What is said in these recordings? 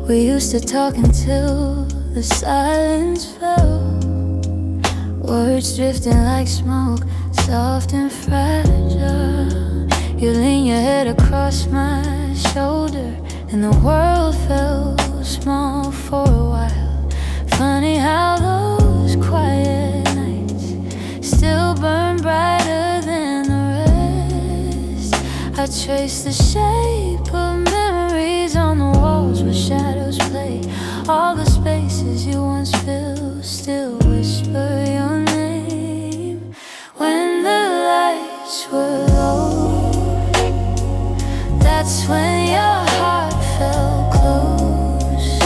We used to talk until the silence fell, words drifting like smoke, soft and fragile. You lean your head across my shoulder, and the world felt small for a while. Funny how those quiet nights still burn brighter than the rest. I trace the shape of memories on the walls where shadows play. All the spaces you once filled still whisper your name. When the lights were low, that's when your heart felt close.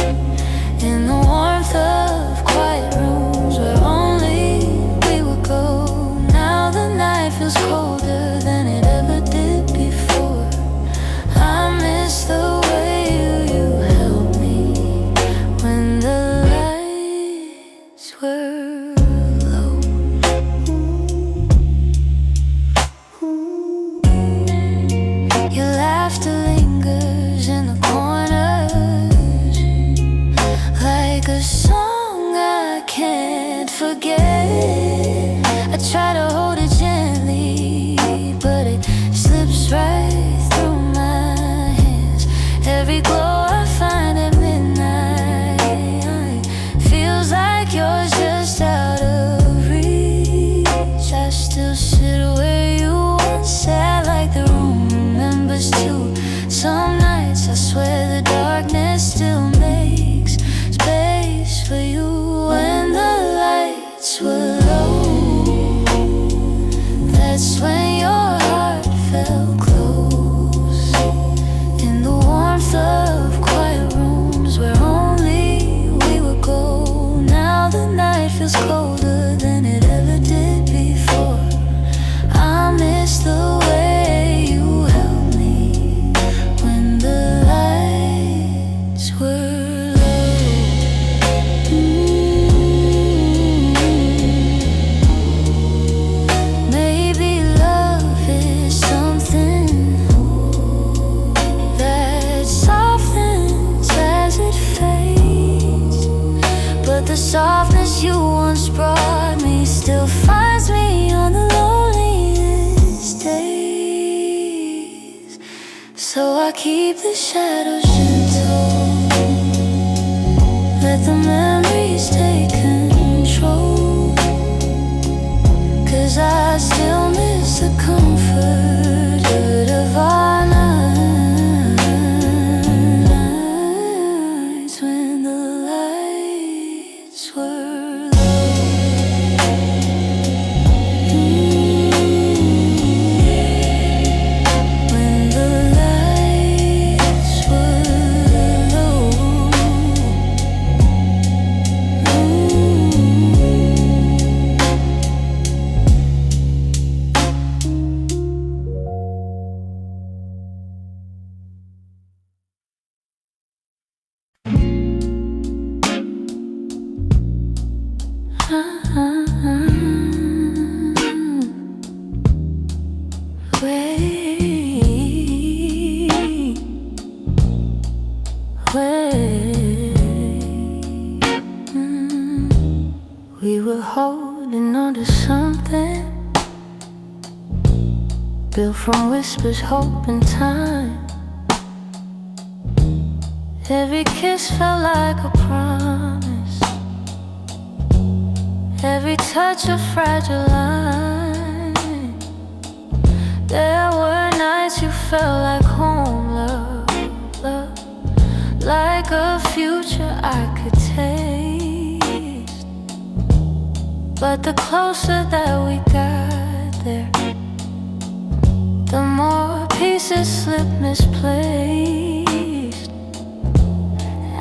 In the warmth of quiet rooms where only we would go. Now the night feels colder than it ever did before. I miss the way you held me when the lights were low. Your laughter lingers in the corners like a song I can't forget. I try to hold it gently, but it slips right through my hands. Every glow I find at midnight feels like yours just out of reach. I still sit where you once sat, like the room remembers too. Some nights I swear the darkness still makes space for you. When the lights were low, that's when your heart felt close. In the warmth of quiet rooms where only we would go. Now the night feels colder than it ever did before. I miss the way you held me when the lights were low. Maybe love is something that softens as it fades, but the softness you once brought me still finds me on the loneliest days. So I keep the shadows gentle, let the memories take control. 'Cause I still miss the comfort of our nights when the lights were low. When the lights were low. We were holding on to something built from whispers, hope, and time. Every kiss felt like a promise, every touch a fragile line. There were nights you felt like home, love, love, like a future I could taste. But the closer that we got there, the more pieces slipped misplaced.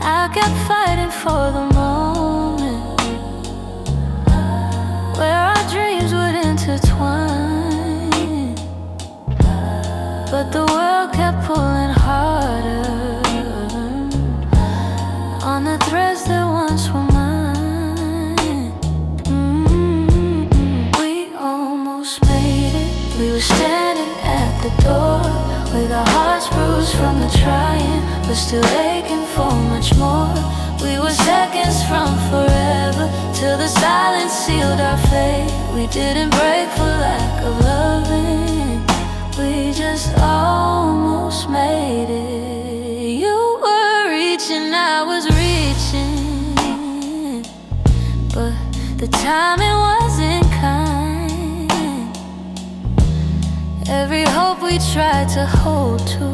I kept fighting for the moment where our dreams would intertwine, but the world kept pulling harder on the threads that once were mine. We almost made it. We were standing at the door with our hearts bruised from the trying, but still aching for much more. We were seconds from forever, till the silence sealed our fate. We didn't break for lack of loving, we just almost made it. You were reaching, I was reaching, but the timing wasn't kind. Every hope we tried to hold to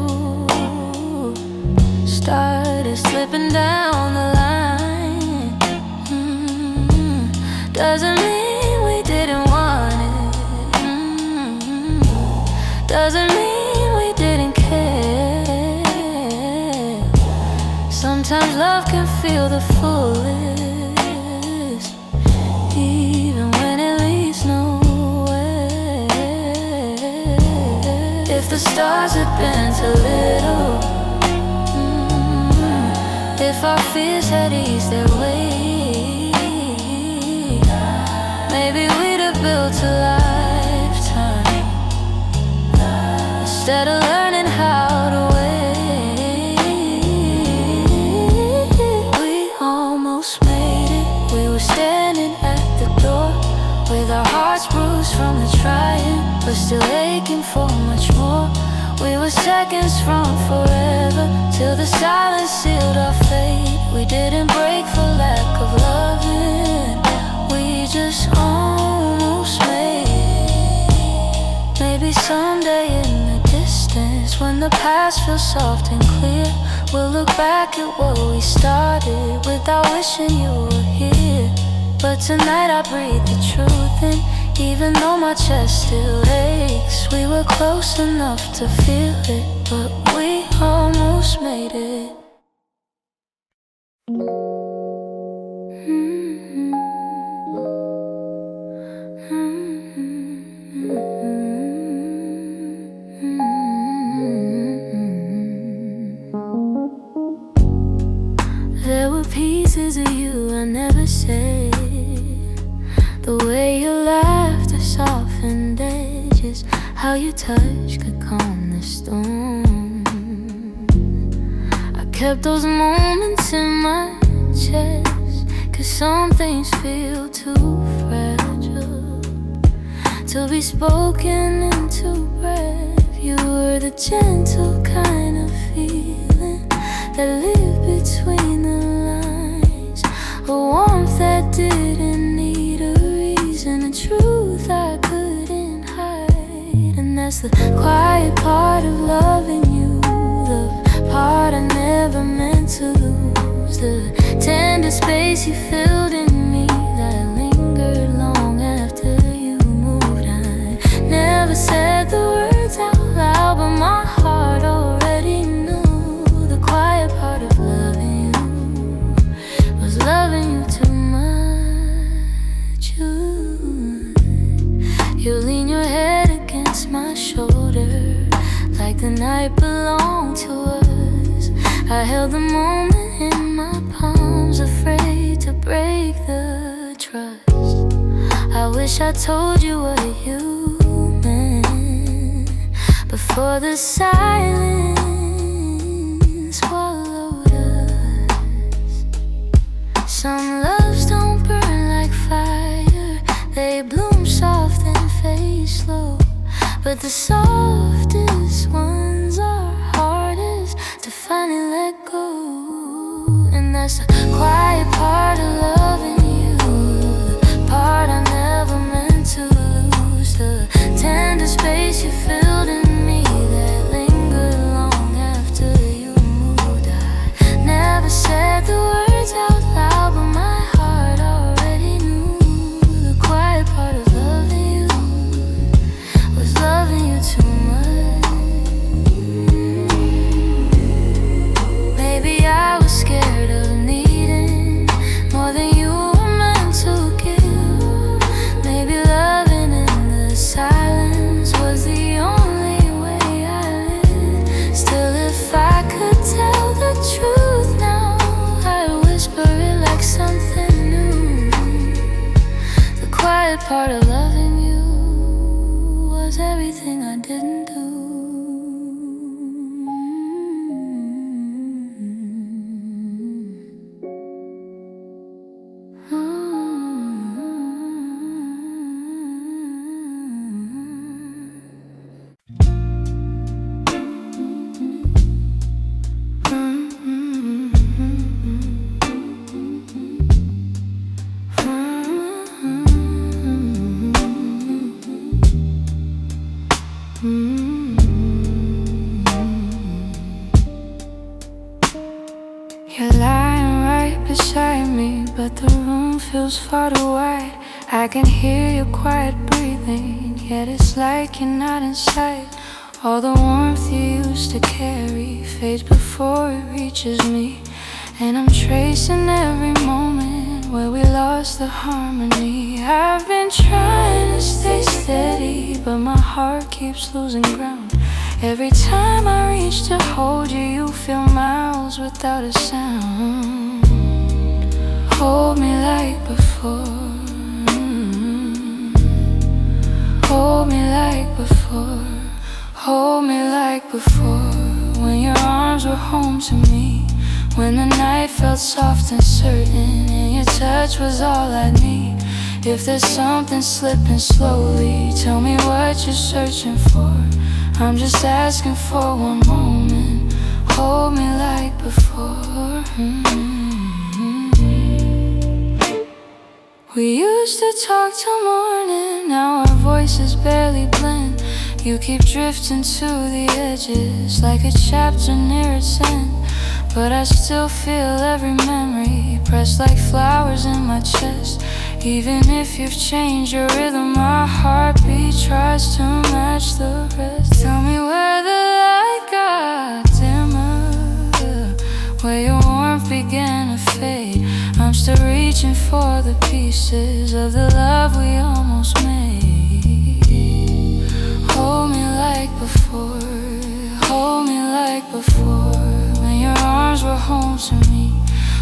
started slipping down the line. Doesn't mean we didn't want it. Doesn't mean we didn't care. Sometimes love can feel the fullest, even when it leads nowhere. If the stars had been too little, if our fears had eased their way, maybe we'd have built a lifetime instead of learning how to wait. We almost made it. We were standing at the door with our hearts bruised from the trying, but still aching for much more. We were seconds from forever, till the silence sealed our fate. We didn't break for lack of loving, we just almost made it. Maybe someday in the distance, when the past feels soft and clear, we'll look back at what we started without wishing you were here. But tonight I breathe the truth in, even though my chest still aches. We were close enough to feel it, but we almost made it. There were pieces of you I never said. The way you laughed, the softened edges, how your touch could calm the storm. I kept those moments in my chest, 'cause some things feel too fragile to be spoken into breath. You were the gentle kind of feeling that lived between the lines, a warmth that didn't need a reason, a truth I couldn't hide. And that's the quiet part of loving you, the part I never meant to lose, the tender space you filled in me that lingered long after you moved. I never said the words out loud, but my heart already knew. The quiet part of loving you was loving you too much. You lean your head against my shoulder like the night belonged to us. I held the moment in my palms, afraid to break the trust. I wish I told you what you meant before the silence swallowed us. Some loves don't burn like fire, they bloom soft and fade slow, but the softest ones are hardest to finally let go. And that's the quiet part of loving you, the part I never meant to lose, the tender space you filled in me that lingered long after you moved. I never said the words out loud, but my heart already knew. The quiet part of loving you was loving you too much. Maybe I was scared of needing more than you were meant to give. Maybe loving in the silence was the only way I lived. Still, if I could tell the truth now, I'd whisper it like something new. The quiet part of loving you was everything I didn't do. but the room feels far too wide. I can hear your quiet breathing, yet it's like you're not inside. All the warmth you used to carry fades before it reaches me, and I'm tracing every moment where we lost the harmony. I've been trying to stay steady, but my heart keeps losing ground. Every time I reach to hold you, you feel miles without a sound. Hold me like before, hold me like before, hold me like before. When your arms were home to me, when the night felt soft and certain, and your touch was all I need. If there's something slipping slowly, tell me what you're searching for. I'm just asking for one moment. Hold me like before. We used to talk till morning, now our voices barely blend. You keep drifting to the edges like a chapter near its end, but I still feel every memory pressed like flowers in my chest. Even if you've changed your rhythm, my heartbeat tries to match the rest. Tell me where the light got dimmer, where your warmth began to fade. I'm still reaching for the pieces of the love we almost made. Hold me like before, hold me like before. When your arms were home to me,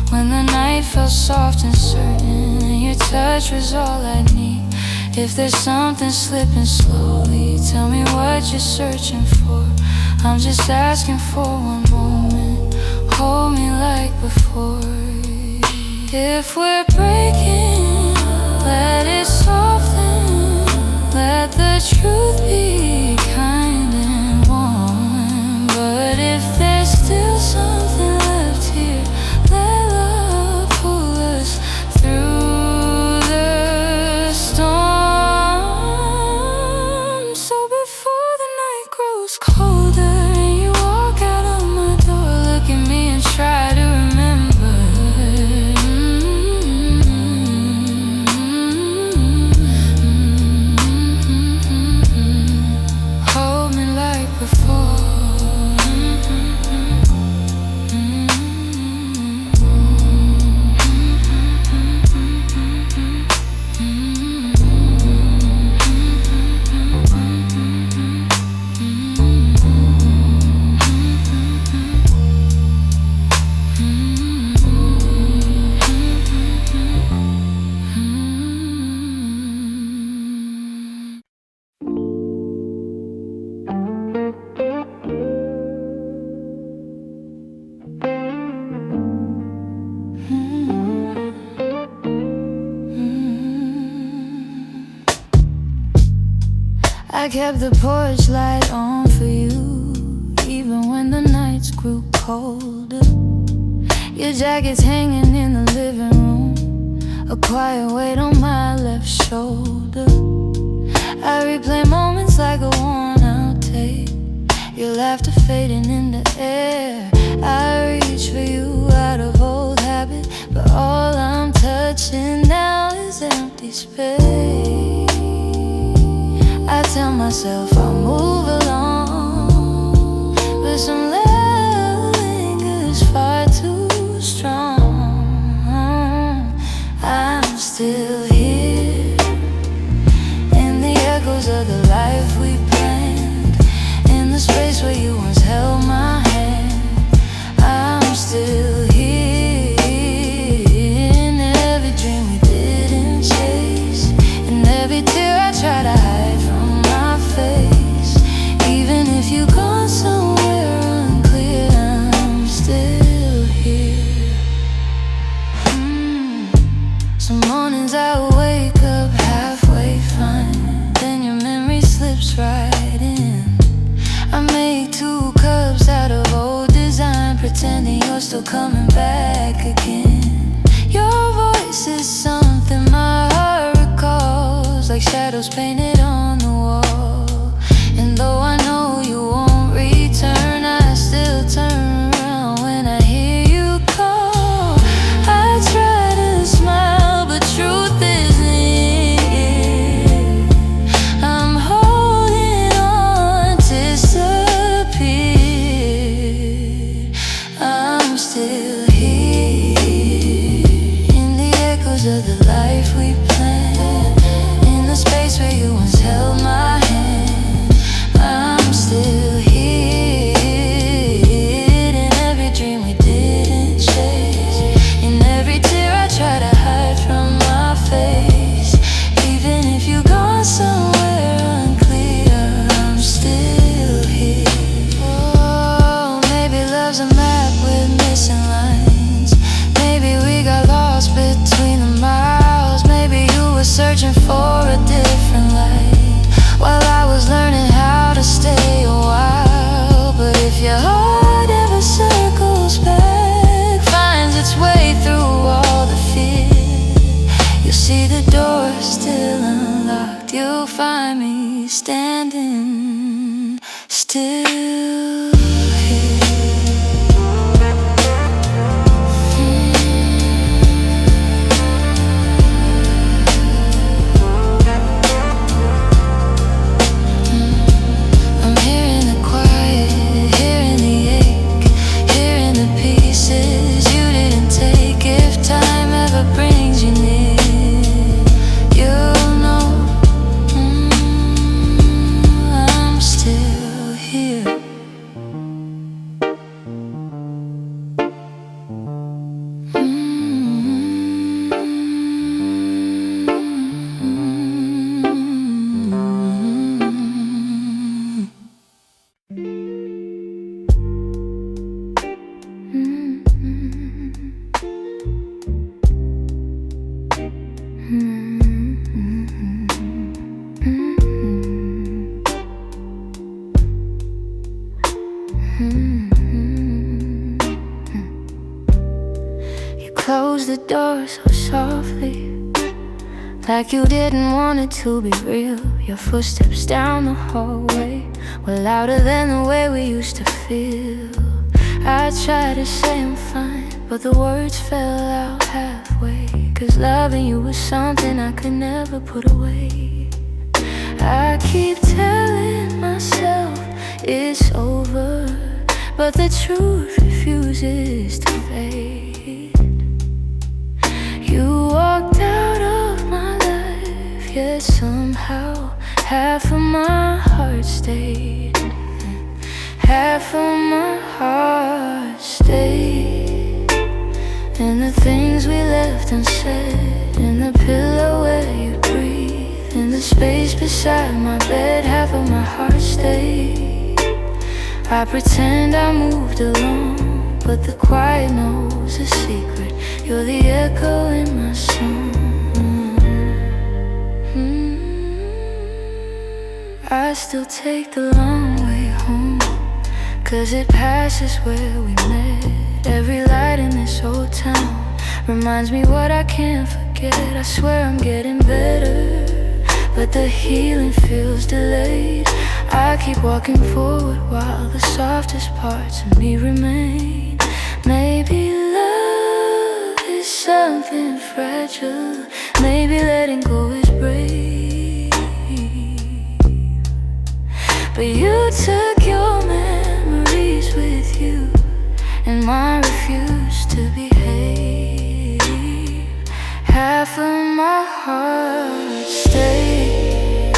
when the night felt soft and certain, and your touch was all I need. If there's something slipping slowly, tell me what you're searching for. I'm just asking for one moment. Hold me like before. If we're breaking, let it soften. Let the truth be kind and warm. But if there's still something left here, let love pull us through the storm. So before the night grows colder and you walk out of my door, look at me and try to remember. Hold me like before. I kept the porch light on for you, even when the nights grew colder. Your jacket's hanging in the living room, a quiet weight on my left shoulder. I replay moments like a worn-out tape, your laughter fading in the air. I reach for you out of old habit, but all I'm touching now is empty space. I tell myself I'll move along, but some love lingers far too strong. I'm still here in the echoes of the life we planned, in the space where you once held my hand. I'm still here in every dream we didn't chase, in every tear I try to hide from my face. Even if you've gone somewhere unclear, I'm still here. Some mornings I wake up halfway fine, then your memory slips right in. I make 2 cups out of old design, pretending you're still coming back again. Your voice is something my heart recalls, like shadows painted on the wall. And though I know you won't return, I still turn around when I hear you call. I try to smile You closed the door so softly, like you didn't want it to be real. Your footsteps down the hallway were louder than the way we used to feel. I tried to say I'm fine, but the words fell out halfway. 'Cause loving you was something I could never put away. I keep telling myself it's over, but the truth refuses to fade. You walked out of my life, yet somehow half of my heart stayed. Half of my heart stayed. And the things we left unsaid, in the pillow where you breathe, in the space beside my bed, half of my heart stayed. I pretend I moved along, but the quiet knows a secret. You're the echo in my song. I still take the long way home, 'cause it passes where we met. Every light in this old town reminds me what I can't forget. I swear I'm getting better, but the healing feels delayed. I keep walking forward while the softest parts of me remain. Maybe love is something fragile. Maybe letting go is brave. But you took your memories with you, and mine refused to behave. Half of my heart stayed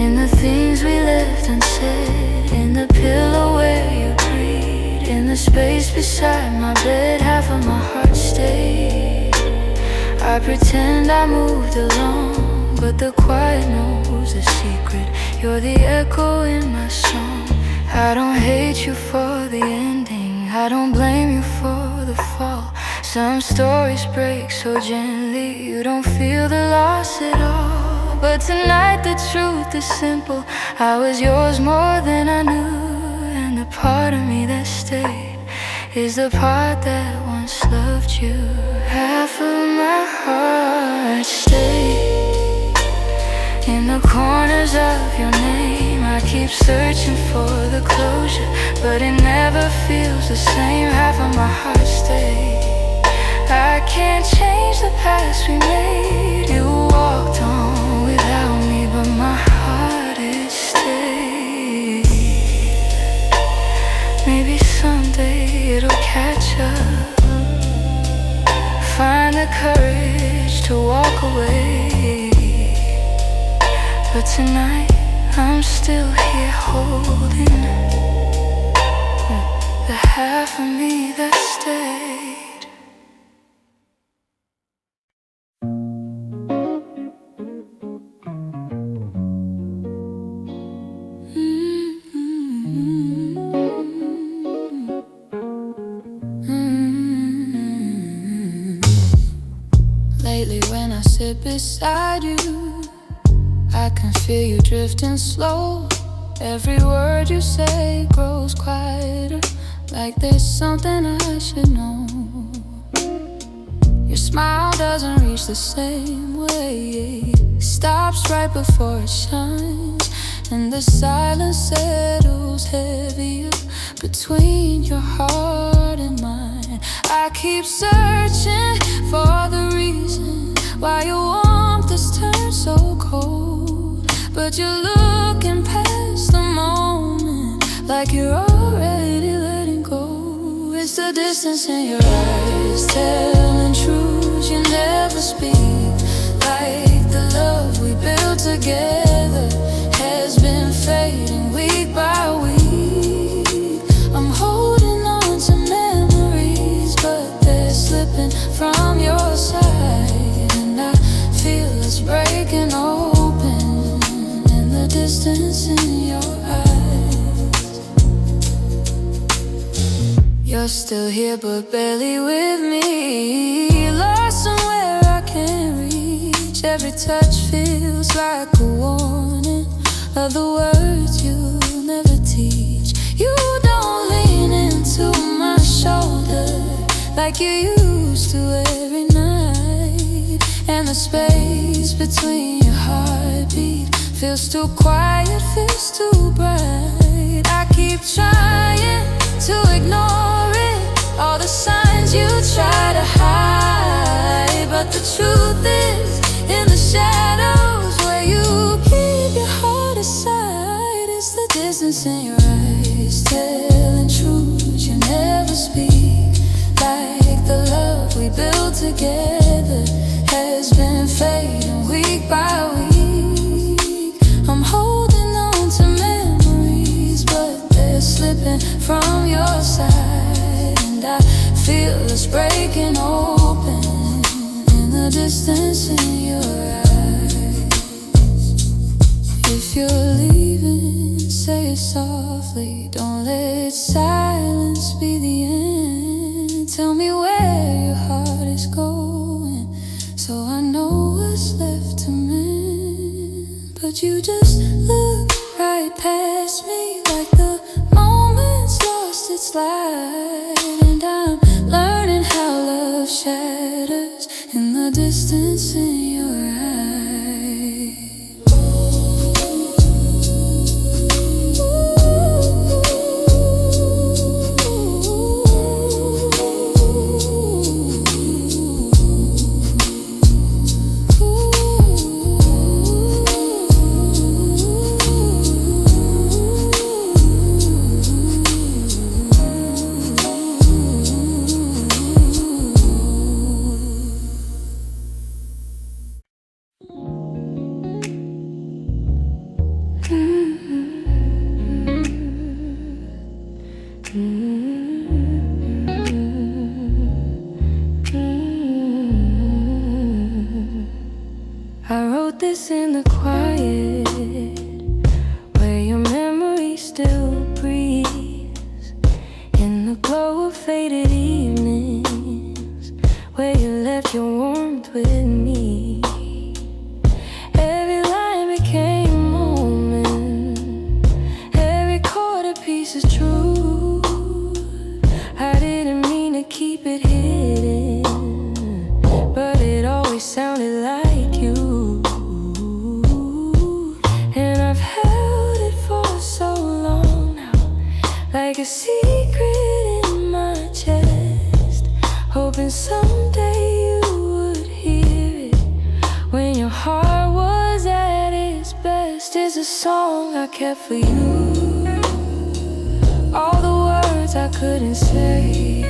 in the things we left unsaid, in the pillow where you breathe, in the space beside my bed. Half of my heart stayed. I pretend I moved along, but the quiet knows a secret. You're the echo in my song. I don't hate you for the ending, I don't blame you for the fall. Some stories break so gently, you don't feel the loss at all. But tonight the truth is simple, I was yours more than I knew. And the part of me that stayed is the part that once loved you. Half of my heart stayed in the corners of your name. I keep searching for the closure, but it never feels the same. Half of my heart stayed. I can't change the past we made. You walked on without me, but my heart it stayed. Maybe someday it'll catch up, find the courage to walk away. But tonight I'm still here holding the half of me that stayed. Lately when I sit beside you, I can feel you drifting slow. Every word you say grows quieter, like there's something I should know. Your smile doesn't reach the same way, stops right before it shines, and the silence settles heavier between your heart and mine. I keep searching for the reason why your warmth has turned so cold, but you're looking past the moment, like you're already letting go. It's the distance in your eyes, telling truths you never speak. Like the love we built together has been fading week by week. I'm holding on to memories, but they're slipping from your side, and I feel it's breaking open in the distance in your eyes. You're still here but barely with me, lost somewhere I can't reach. Every touch feels like a warning of the words you never teach. You don't like you used to every night. And the space between your heartbeat feels too quiet, feels too bright. I keep trying to ignore it, all the signs you try to hide. But the truth is, in the shadows where you keep your heart aside, it's the distance in your eyes telling truth you never speak. Like the love we built together has been fading week by week. I'm holding on to memories, but they're slipping from your side, and I feel us breaking open in the distance in your eyes. If you're leaving, say it softly, don't let silence be the end. Tell me where your heart is going, so I know what's left to mend. But you just look right past me, like the moment's lost its light. And I'm learning how love shatters in the distance in your eyes. I wrote this in the quiet, where your memory still breathes, in the glow of faded evenings, where you left your warmth with me. Every line became a moment, every chord a piece of truth. I didn't mean to keep it hidden, but it always sounded like you. And I've held it for so long now, like a secret in my chest, hoping someday you would hear it when your heart was at its best. It's a song I kept for you, all the words I couldn't say,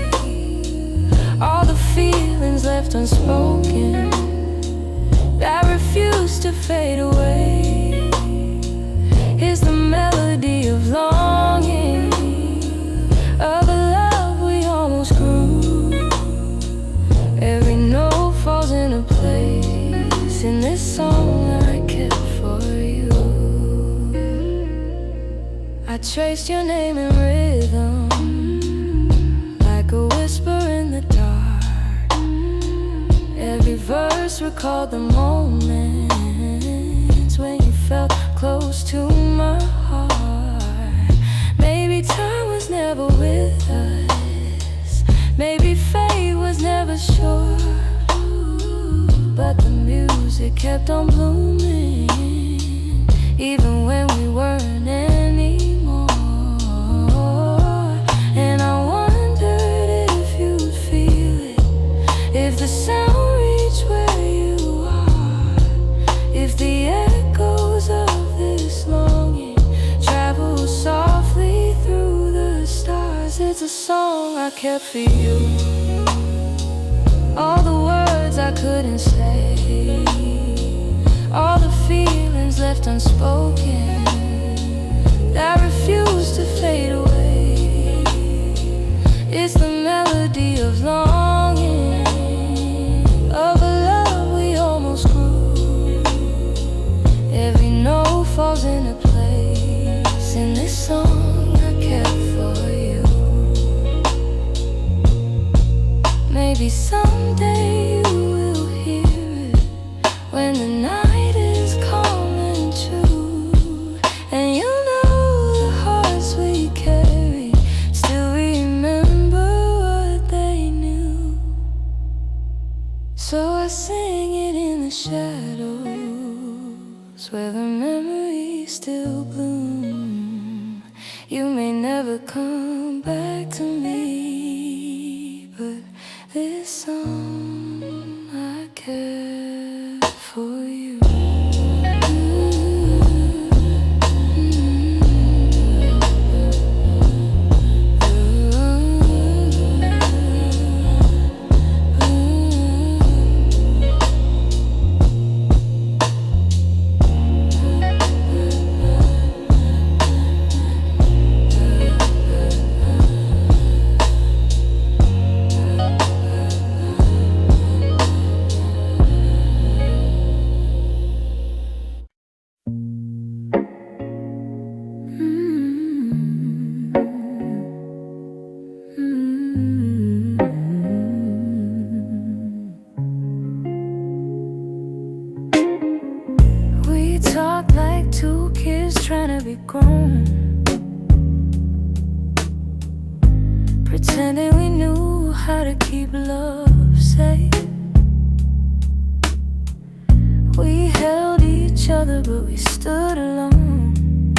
all the feelings left unspoken that refuse to fade away. It's the melody of longing, of a love we almost grew. Every note falls into place in this song I kept for you. I traced your name in rhythm, like a whisper in the dark. Every verse recalled the moments when you felt close to my heart. Maybe time was never with us, maybe fate was never sure, but the music kept on blooming, even when we weren't anymore. And I wondered if you'd feel it, if the sound reached where you are, if the echoes of this longing travel softly through the stars. It's a song I kept for you, all the words I couldn't say, all the feelings left unspoken that refuse to fade away. It's the melody of longing, of a love we almost grew. Every note falls into place in this song I kept for you. Maybe someday you will hear it when the night is calm and true, and you'll know the hearts we carry You may never come back to me, but this song I care for you. We talk like two kids trying to be grown, pretending we knew how to keep love safe. We held each other but we stood alone,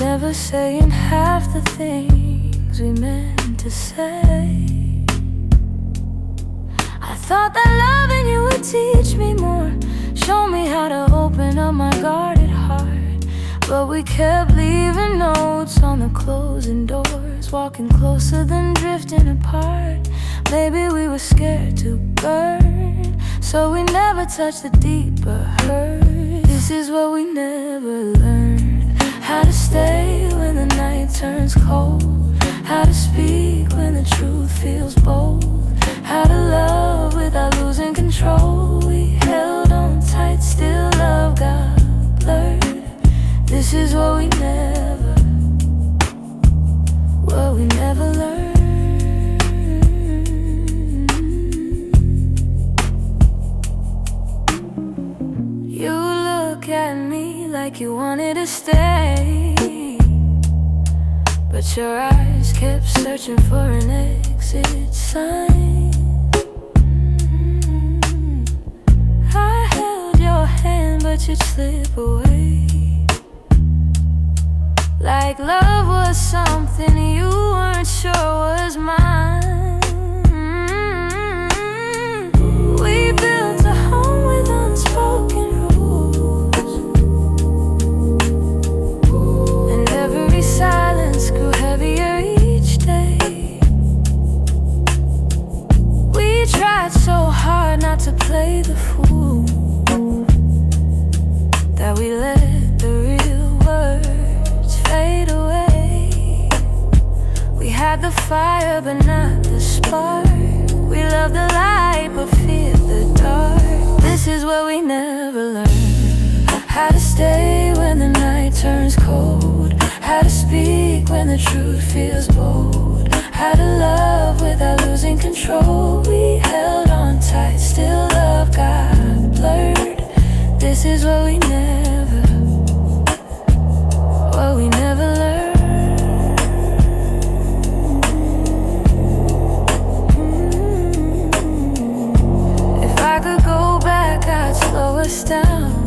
never saying half the things we meant to say. I thought that loving you would teach me more, show me how to open up my guarded heart. But we kept leaving notes on the closing doors, walking closer than drifting apart. Maybe we were scared to burn, so we never touched the deeper hurt. This is what we never learned: how to stay when the night turns cold, how to speak when the truth feels bold, how to love without losing control. We held on tight, still love got blurred. This is what we never learned. You look at me like you wanted to stay, but your eyes kept searching for an exit sign. I held your hand but you'd slip away, like love was something you weren't sure was mine. We built a home with unspoken rules, and every silence grew heavier each day. We tried so hard not to play the fool, that we let the real words fade away. We had the fire but not the spark, we loved the light but feared the dark. This is what we never learned: how to stay when the night turns cold, how to speak when the truth feels bold, how to love without losing control. We held on tight, still love got blurred. This is what we never learned. If I could go back, I'd slow us down,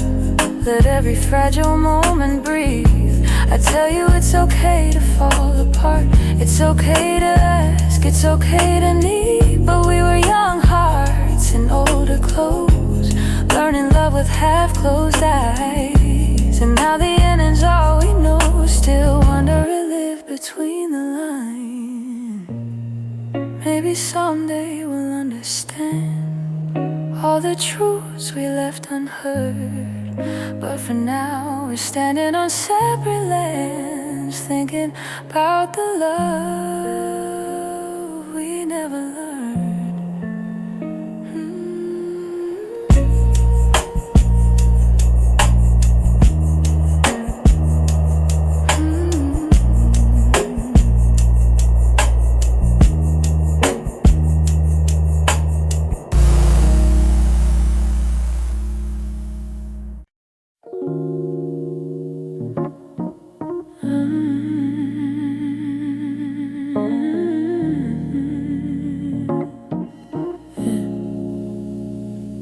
let every fragile moment breathe. I tell you it's okay to fall apart, it's okay to ask, it's okay to need. But we were young hearts in older clothes, learning love with half-closed eyes. And now the ending's all we know, still wonder or live between the lines. Maybe someday we'll understand all the truths we left unheard, but for now we're standing on separate lands, thinking about the love we never learned.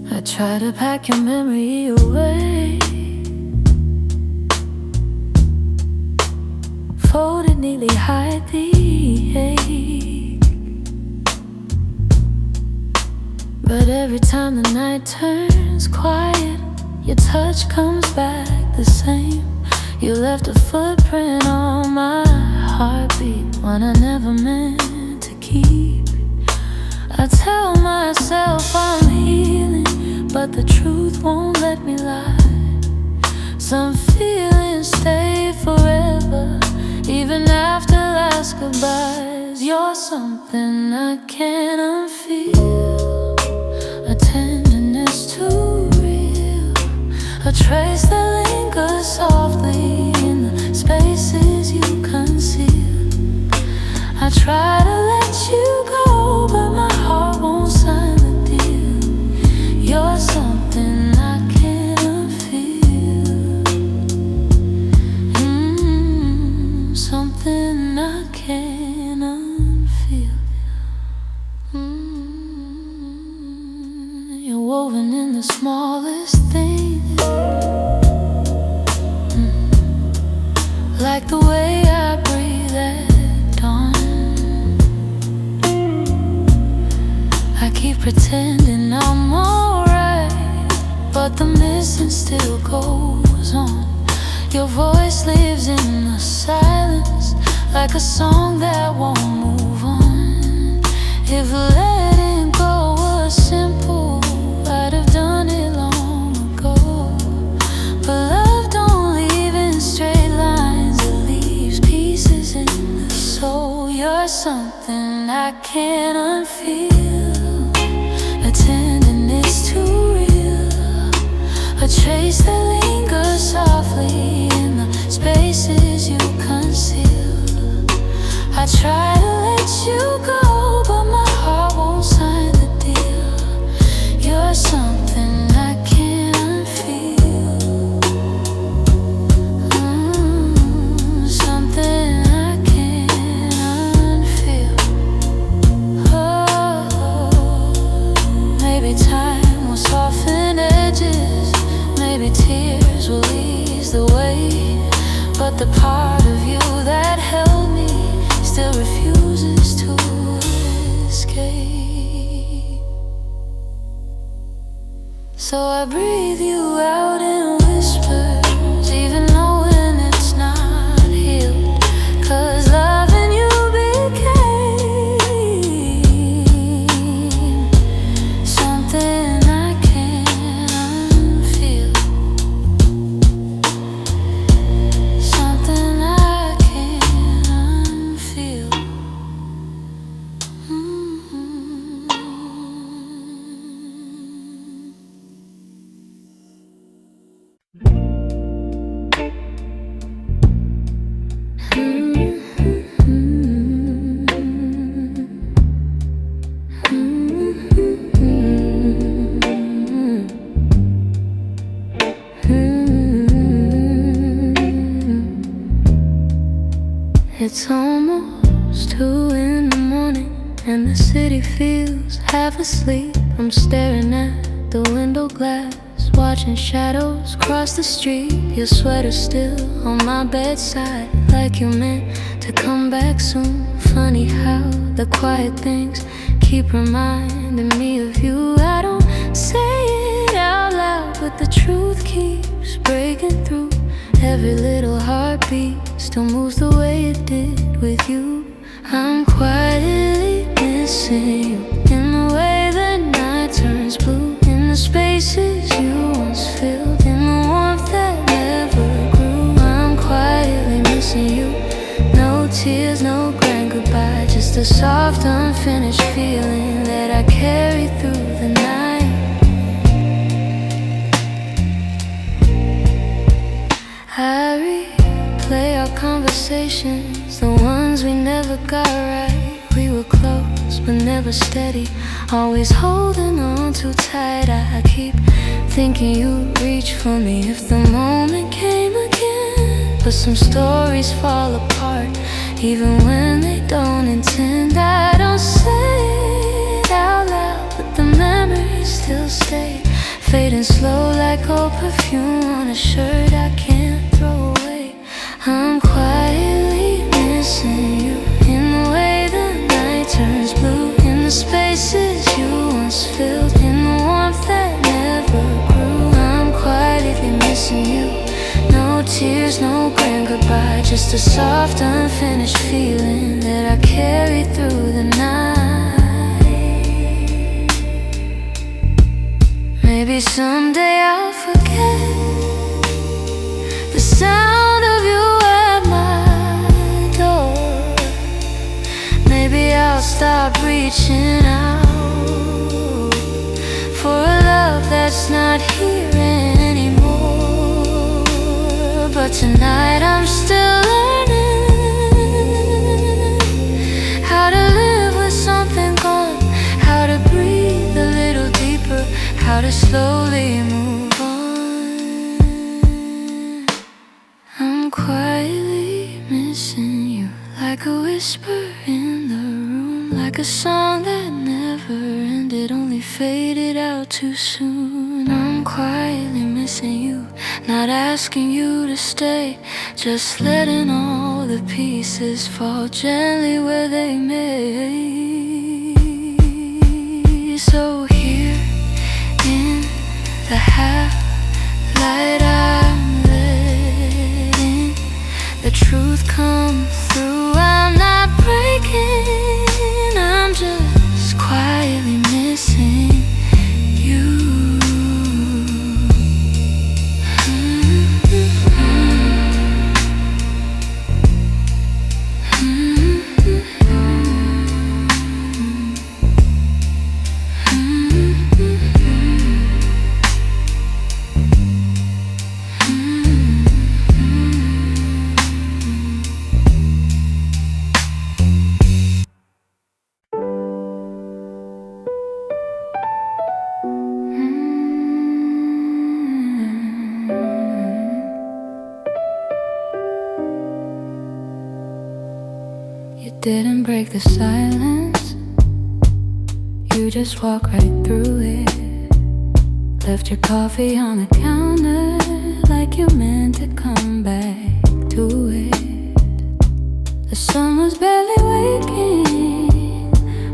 I try to pack your memory away, neatly hide the ache. But every time the night turns quiet, your touch comes back the same. You left a footprint on my heartbeat, one I never meant to keep. I tell myself I'm healing, but the truth won't let me lie. Some feelings stay forever, even after last goodbyes. You're something I can't unfeel, a tenderness too real, a trace that lingers softly in the spaces you conceal. I try to let you go, but my heart won't sign the deal. You're something I can't unfeel, something I can't unfeel. You're woven in the smallest things, like the way I breathe at dawn. I keep pretending I'm alright, but the missing still goes on. Your voice lives in the silence, like a song that won't move on. If letting go was simple, I'd have done it long ago. But love don't leave in straight lines, it leaves pieces in the soul. You're something I can't unfeel, a tenderness too real, a trace that lingers softly in the spaces you conceal. I try to let you go, but my heart won't sign the deal. You're something I can't unfeel, something I can't unfeel. Oh, maybe time will soften edges, maybe tears will ease the way, but the part of you that held me still refuses to escape. So I breathe you out in whispers, even knowing it's not healed, 'cause loving you became something I can't unfeel, something I can't unfeel. It's almost 2 in the morning, and the city feels half asleep. I'm staring at the window glass, watching shadows cross the street. Your sweater's still on my bedside, like you meant to come back soon. Funny how the quiet things keep reminding me of you. I don't say it out loud, but the truth keeps breaking through. Every little heartbeat still moves the way it did with you. I'm quietly missing you, in the way the night turns blue, in the spaces you once filled, in the warmth that never grew. I'm quietly missing you. No tears, no grand goodbye, just a soft, unfinished feeling that I carry through the night. I replay our conversations, the ones we never got right. We were close, but never steady, always holding on too tight. I keep thinking you'd reach for me if the moment came again. But some stories fall apart, even when they don't intend. I don't say it out loud, but the memories still stay, fading slow like old perfume on a shirt I can't throw away. I'm quietly missing goodbye, just a soft, unfinished feeling that I carry through the night. Maybe someday I'll forget the sound of you at my door. Maybe I'll stop reaching out for a love that's not here anymore. But tonight I'm still learning how to live with something gone, how to breathe a little deeper, how to slowly move on. I'm quietly missing you, like a whisper in the room, like a song that never ended, only faded out too soon. I'm quietly missing you, not asking you to stay, just letting all the pieces fall gently where they may. So here in the half light, I'm letting the truth come through. I'm not breaking, I'm just quietly missing you. You didn't break the silence, you just walked right through it. Left your coffee on the counter like you meant to come back to it. The sun was barely waking,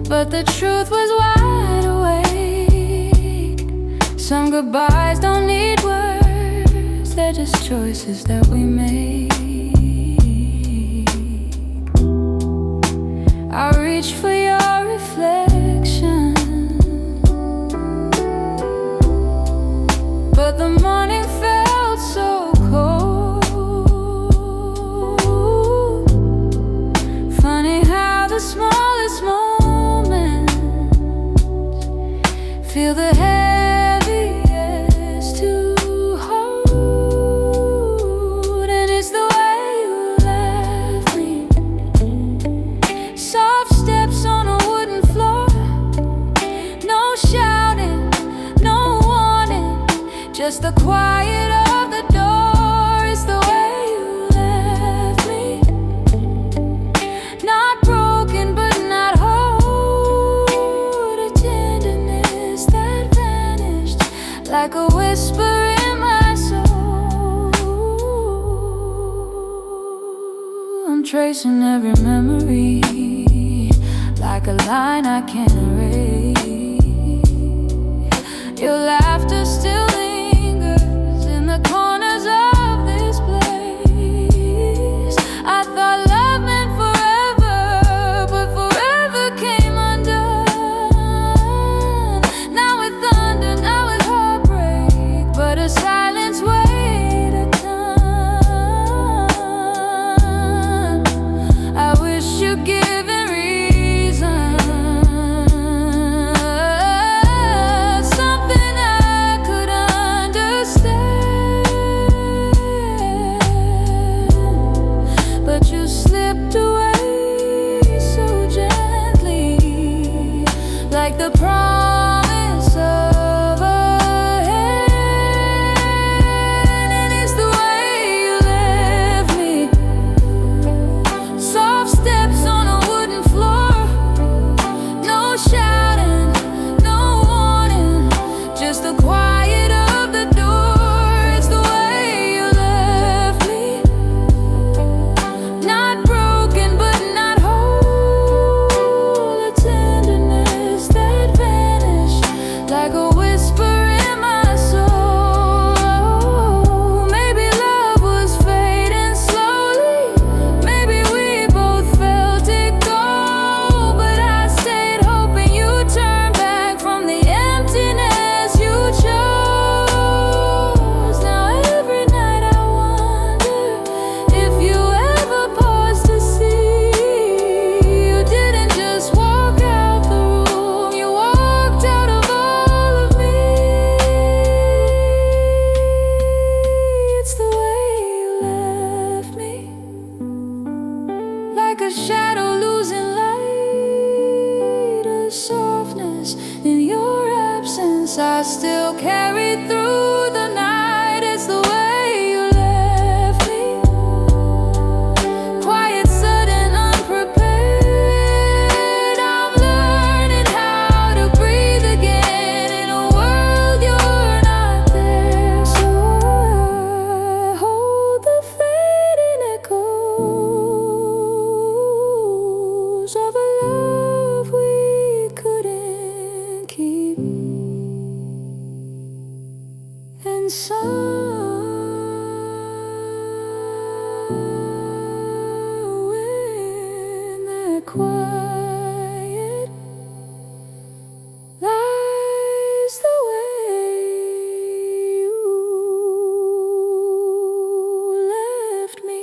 but the truth was wide awake. Some goodbyes don't need words, they're just choices that we make. I reach for your reflection, but the morning felt so cold. Funny how the smallest moments feel the heaviest to hold. And it's the way you left me, soft steps on a wooden floor, no shouting, no warning, just the quiet of the door. It's the way you left me, not broken but not whole. A tenderness that vanished like a whisper in my soul. I'm tracing every memory like a line I can't erase. Your laughter still lingers in the corners of this place. I thought love meant forever, but forever came undone. Now with thunder, now with heartbreak, but a silence weighed a ton. I wish you'd given reason, something else. moments I still carry through the night. It's the way you left me, quiet, sudden, unprepared. I'm learning how to breathe again in a world you're not there. So I hold the fading echoes of a love we couldn't keep. And somewhere in that quiet lies the way you left me.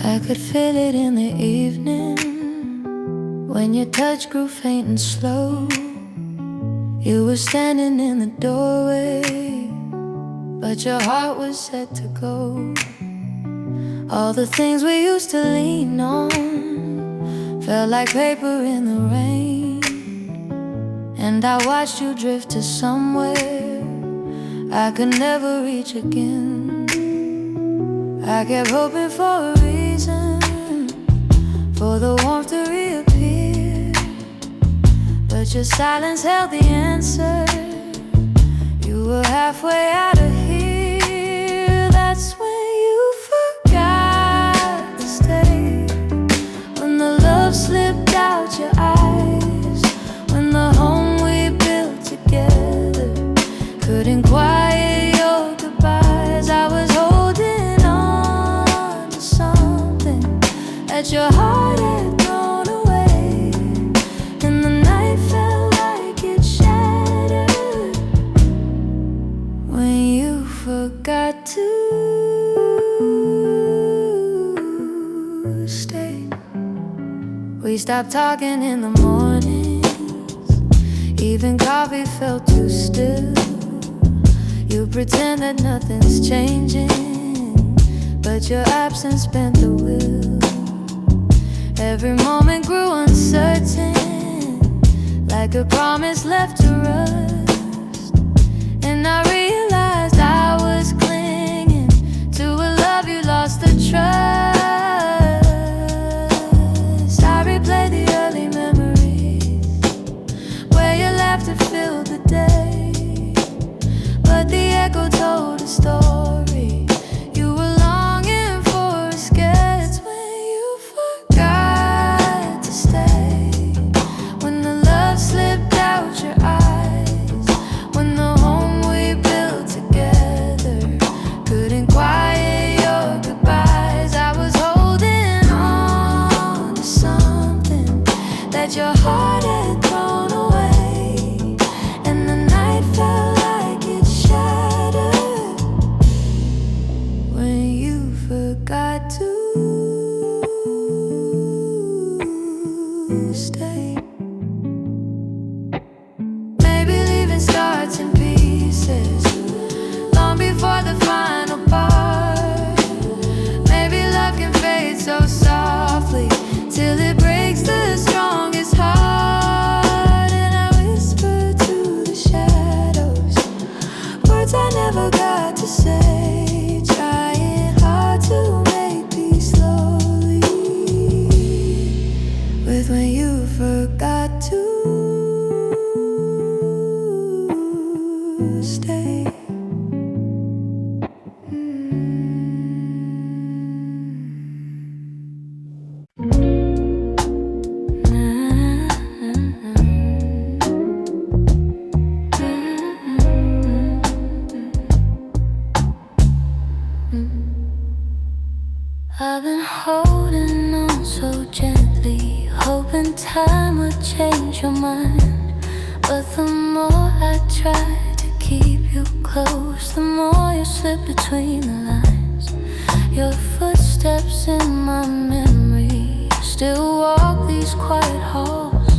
I could feel it in the evening when your touch grew faint and slow. You were standing in the doorway, but your heart was set to go. All the things we used to lean on felt like paper in the rain, and I watched you drift to somewhere I could never reach again. I kept hoping for a reason for the warmth to reappear, but your silence held the answer. You were halfway out of here. That's when you forgot to stay, when the love slipped out your eyes, when the home we built together couldn't quiet your goodbyes. I was holding on to something that your heart had thrown away, and the night felt like it shattered when you forgot to stay. We stopped talking in the mornings, even coffee felt too still. You pretend that nothing's changing, but your absence bent the wheel. Every moment grew uncertain, like a promise left to rust. And I realized I was clinging to a love you lost the trust. I replay the early memories where your laughter filled the day, but the echo told a story. You were longing for escape. It's when you forgot to stay, when the love slipped out your eyes, when the home we built together couldn't quiet your goodbyes. I was holding on to something that your heart had thrown away, and the night felt like it shattered when you forgot to stay. Maybe leaving starts in pieces long before the final part. Maybe love can fade so softly till it breaks the strongest heart. And I whisper to the shadows words I never got to say, trying hard to make peace slowly with when you forgot to stay. I've been holding on so gently, hoping time would change your mind. But the more I try to keep you close, the more you slip between the lines. Your footsteps footsteps in my memory. Still walk these quiet halls,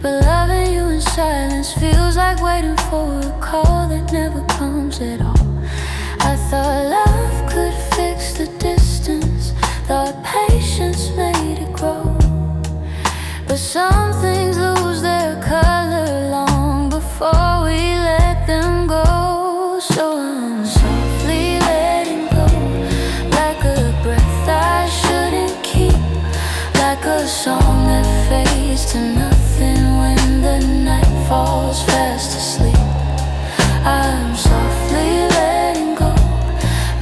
but loving you in silence feels like waiting for a call that never comes at all. I thought love could fix the distance, thought patience made it grow, but some things lose their color long before we let them go. So I'm softly letting go, like a breath I shouldn't keep, like a song that fades to nothing when the night falls fast asleep. I'm softly letting go,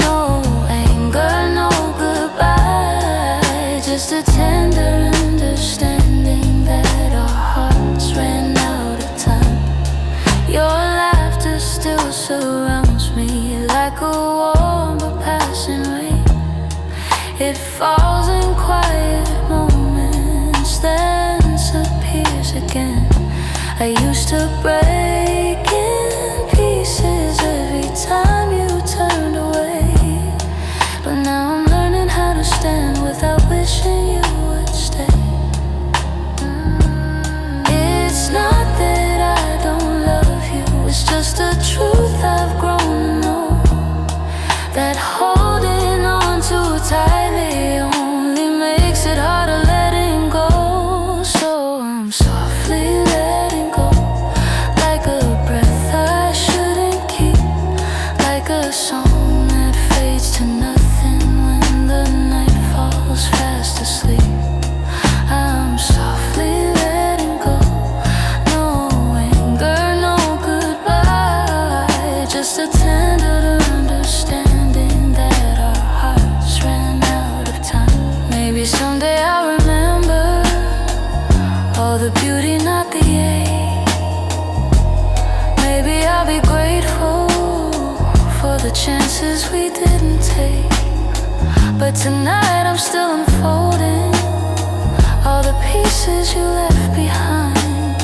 no anger, no goodbye, just a tender understanding that our hearts ran out of time. Your laughter still surrounds me like a warm but passing rain. It falls in quiet moments, then disappears again. I used to break in pieces every time you turned away, but now I'm learning how to stand without wishing you would stay. It's not that I don't love you, it's just a truth I've grown to know, that holding on too tightly only makes it harder letting go. So I'm softly letting go, like a breath I shouldn't keep, like a song that fades to nothing when the night falls fast asleep. I'm softly letting go, no anger, no goodbye, just a tender understanding that our hearts ran out of time. Maybe someday I'll remember all the beauty, not the ache. Maybe I'll be grateful for the chances we didn't take. But tonight I'm still unfolding all the pieces you left behind,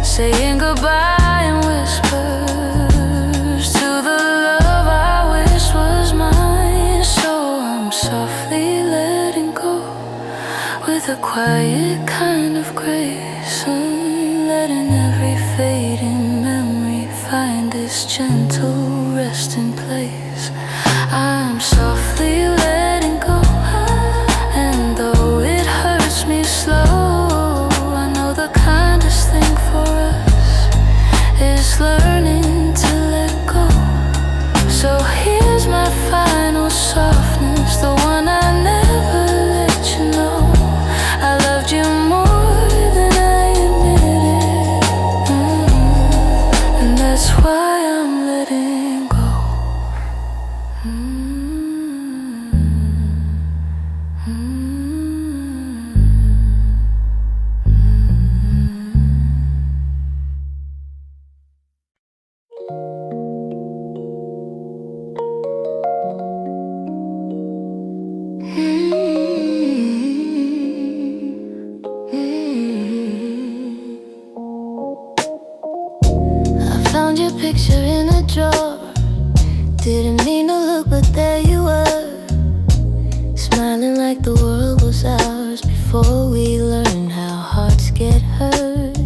saying goodbye in whispers to the love I wish was mine. So I'm softly letting go, with a quiet kind of grace, letting every fading memory find this gentle resting place. I'm softly letting go, and though it hurts me slow, I know the kindest thing for us is learning to let go. So here's my final softness, the one I never let you know. I loved you more than I admitted, and that's why I'm letting go. I found your picture in a drawer, didn't mean to look, but there you were, smiling like the world was ours before we learned how hearts get hurt.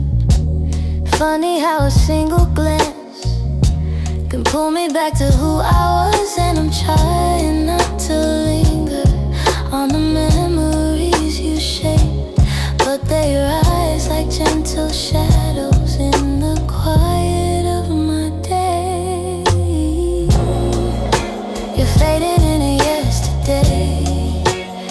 Funny how a single glance can pull me back to who I was, and I'm trying not to linger on the memories you shaped, but they rise like gentle shadows in the quiet of my day. You're fading into yesterday,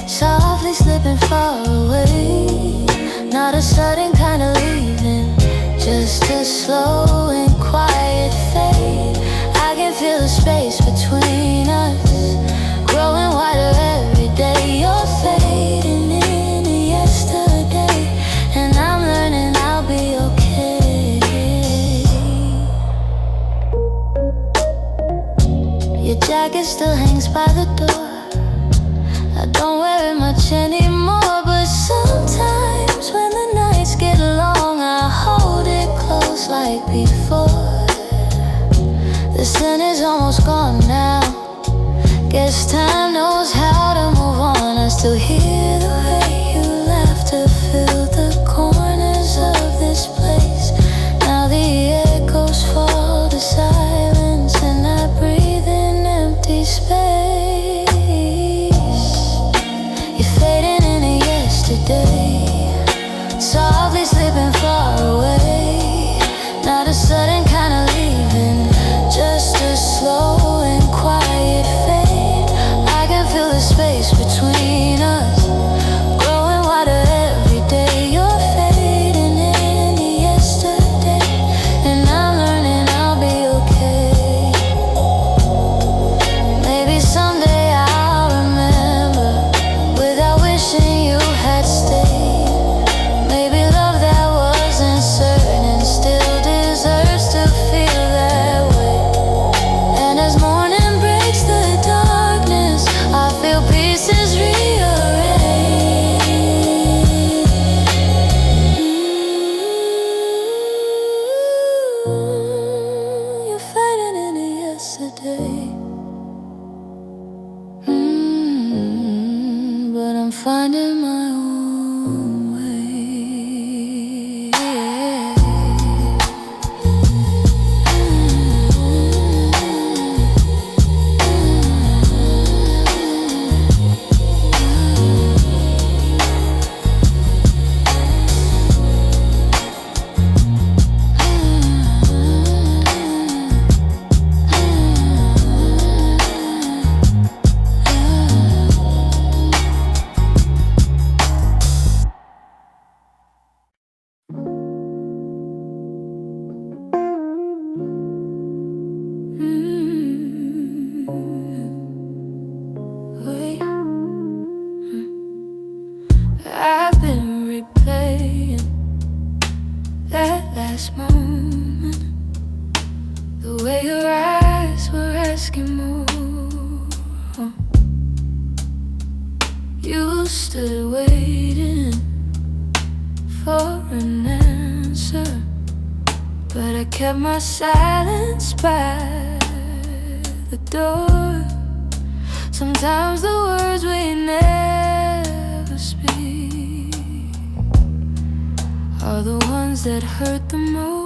softly slipping far away. Not a sudden kind of leaving, just a slow and quiet fade. I can feel the space between us growing wider every day. You're fading into yesterday, and I'm learning I'll be okay. Your jacket still hangs by the door, I don't wear it much anymore, but sometimes when the nights get long, I hold it close like before. The sun is almost gone now, guess time knows how still hear the way you laughter fill the corners of this place. Now the echoes fall to silence, and I breathe in empty space. You're fading into yesterday, softly slipping far away. Not a sudden kind of leaving, just a slow and quiet fade. I can feel the space between us growing wider every day. You're fading into yesterday, and I'm learning I'll be okay. Maybe someday I'll remember without wishing you had stayed. Maybe love that wasn't certain still deserves to feel that way. And as morning breaks the darkness, I feel pieces rearrange. You're fading into yesterday, but I'm finding my own way. Wait, I've been replaying that last moment, the way your eyes were asking more. You stood waiting for an answer, but I kept my silence by the door. Sometimes the words we never speak are the ones that hurt the most.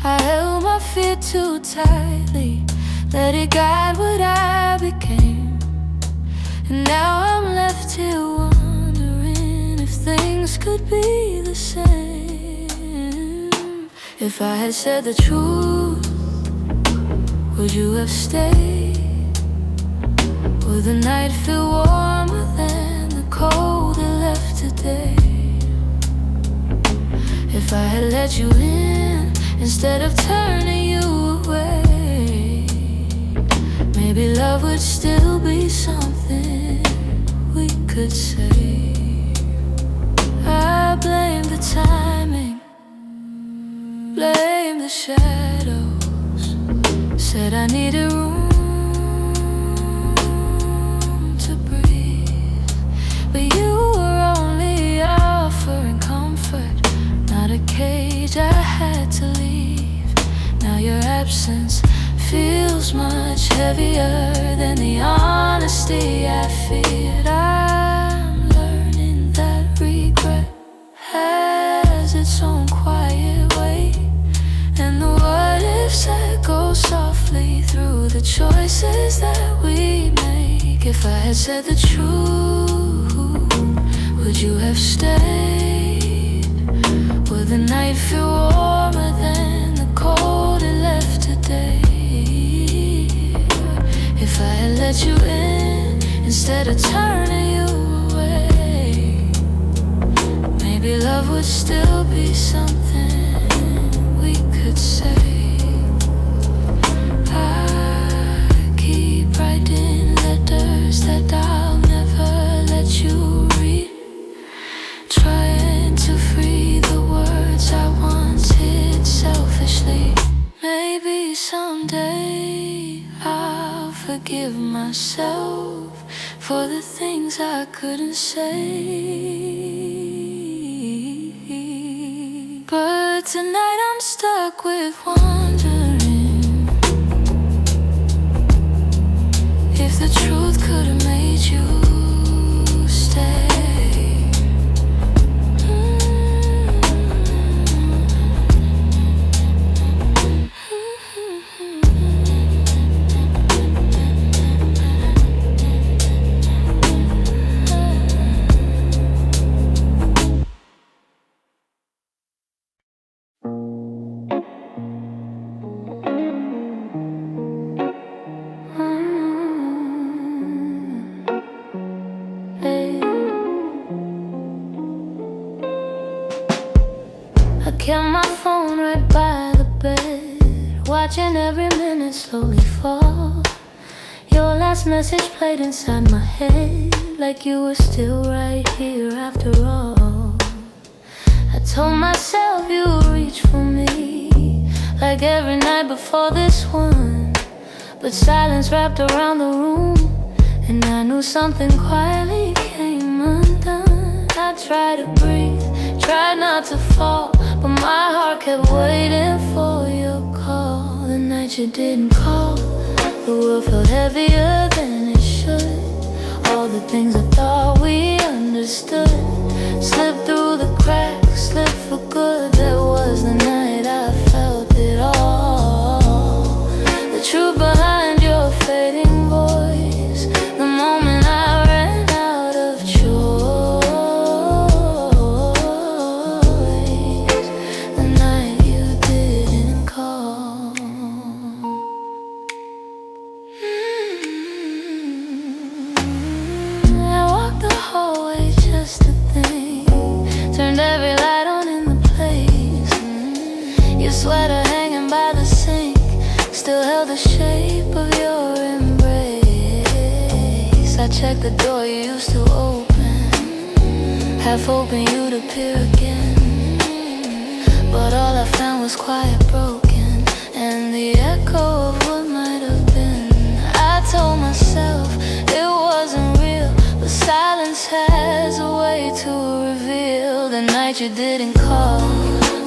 I held my fear too tightly, let it guide what I became. And now I'm left here wondering if things could be the same. If I had said the truth, would you have stayed? Would the night feel warmer than the cold it left today? If I had let you in instead of turning you away, maybe love would still be something we could say. I blame the timing, blame the shadows, said I needed room to breathe, but you were only offering comfort, not a cage I had to leave. Now your absence feels much heavier than the honesty I feared. I'm learning that regret has its own quiet way, and the what ifs that go softly through the choices that we make. If I had said the truth, would you have stayed? Would the night feel warmer than the cold it left today? If I had let you in instead of turning you away, maybe love would still be something we could say. I keep writing letters that I'll never let you read, trying to free the words I once hid selfishly. Maybe someday I'll forgive myself for the things I couldn't say. But tonight I'm stuck with wondering the truth could have made you stay. I kept my phone right by the bed, watching every minute slowly fall. Your last message played inside my head, like you were still right here after all. I told myself you would reach for me, like every night before this one. But silence wrapped around the room, and I knew something quietly came undone. I tried to breathe, tried not to fall, but my heart kept waiting for your call. The night you didn't call, the world felt heavier than it should. All the things I thought we understood slipped through the cracks, slipped for good. That was the night I felt it all. The truth behind your fading voice, the moment I ran out of choice, the night you didn't call. I walked the hallway just to think, turned every light on in the place. Your sweater hanging by the sink still held the shape of your embrace. I checked the door you used to open, half hoping you'd appear again, but all I found was quiet, broken, and the echo of what might have been. I told myself it wasn't real, but silence has a way to reveal. The night you didn't call,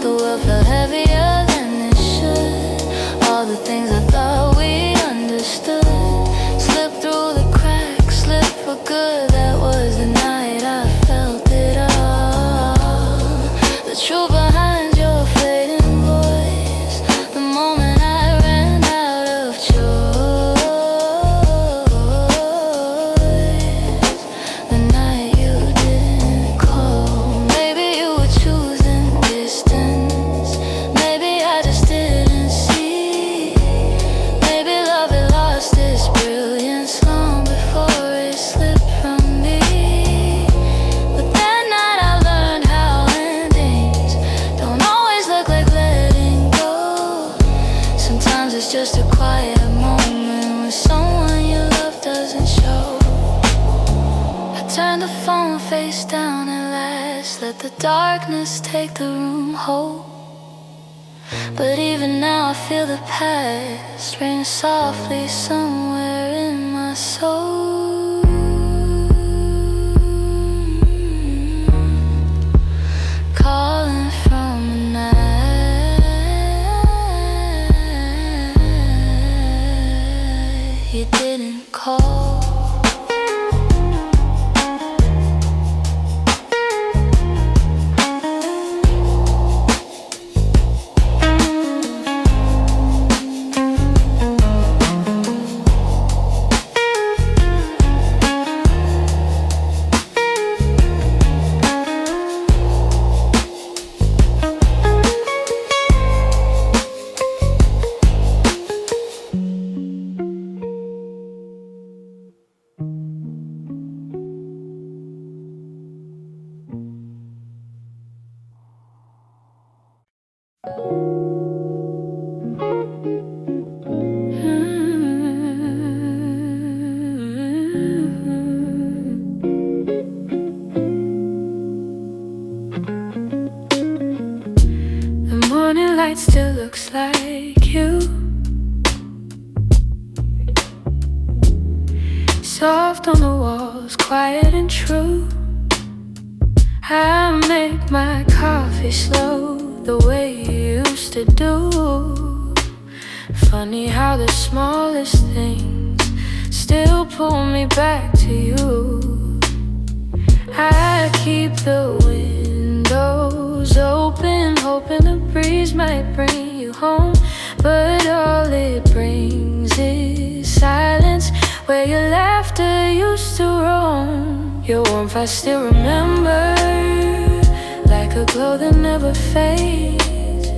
the world felt heavier than it should. All the things I thought we understood slipped through the cracks, slipped for good. That was the night I felt it all. The truth behind your fading voice, the moment I ran out of choice, the night you didn't call. Maybe you were choosing distance, maybe I just didn't see. Maybe love had lost its brilliance long before it slipped from me. But that night I learned how endings don't always look like letting go. Sometimes it's just a quiet moment when someone you love doesn't show. I turned the phone face down at last, let the darkness take the room whole. But even now I feel the past rain softly somewhere in my soul, calling from a night you didn't call. The morning light still looks like you, soft on the walls, quiet and true. I make my coffee slow, the way you used to do. Funny how the smallest things still pull me back to you. I keep the windows open, hoping the breeze might bring you home. But all it brings is silence, where your laughter used to roam. Your warmth I still remember, like a glow that never fades.